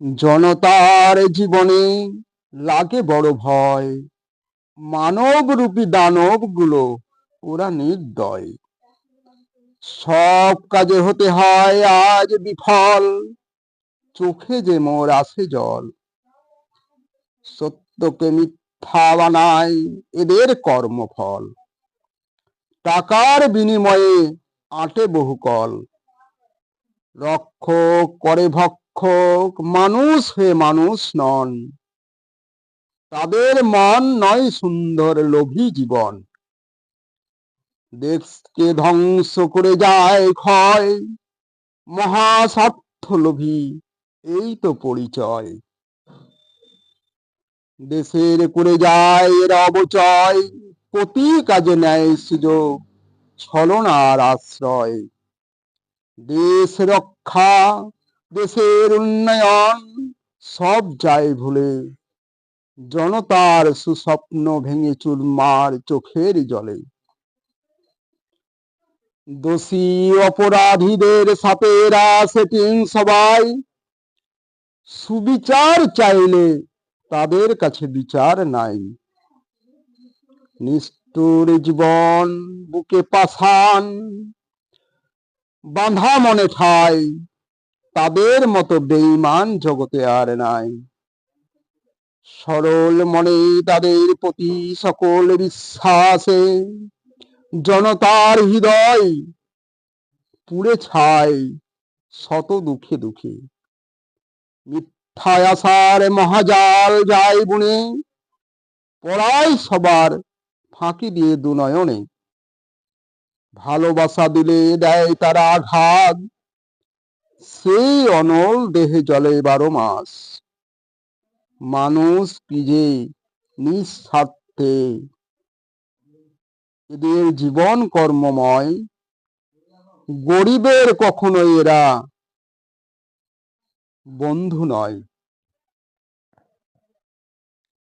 জনতার জীবনে লাগে বড় ভয়, মানব রূপী দানব গুলো ওরা নির্দয়। সব কাজে হতে হয় আজ বিফল, চোখে যে মোর আসে জল। সত্যকে মিথ্যা বানায় এদের কর্মফল, টাকার বিনিময়ে আঁটে বহুকল। রক্ষক করে ভক্ষক, মানুষ হয়ে মানুষ নন। তাদের মন নয় সুন্দর লোভী জীবন, দেশকে ধ্বংস করে যায় ক্ষয়। মহাস্বার্থ লোভী এই তো পরিচয়, দেশের করে যায় এরা অবচয়। প্রতি কাজে নেয় সুযোগ, ছলনার আশ্রয়। দেশ রক্ষা, দেশের উন্নয়ন সব যায় ভুলে, জনতার সুস্বপ্ন ভেঙে চুরমার চোখের জলে। দোষী অপরাধীদের সাথে এরা সেটিং সবাই, সুবিচার চাইলে তাদের কাছে বিচার নাই। নিষ্ঠুর জীবন বুকে পাষাণ, বাঁধা মনে ঠাই, তাদের মতো বেঈমান জগতে আর নাই। সরল মনে তাদের প্রতি সকল বিশ্বাসে, জনতার হৃদয় পুড়ে ছাই শত দুঃখে দুঃখে। মিথ্যায় আশার মহাজাল যায় বুনে, পড়ায় সবার ফাঁকি দিয়ে দুনয়নে। ভালোবাসা দিলে দেয় তারা আঘাত, সেই অনল দেহে জলে 12 মাস। মানুষ কি যে নিঃস্বার্থে, এদের জীবন কর্মময়। গরিবের কখনো এরা বন্ধু নয়।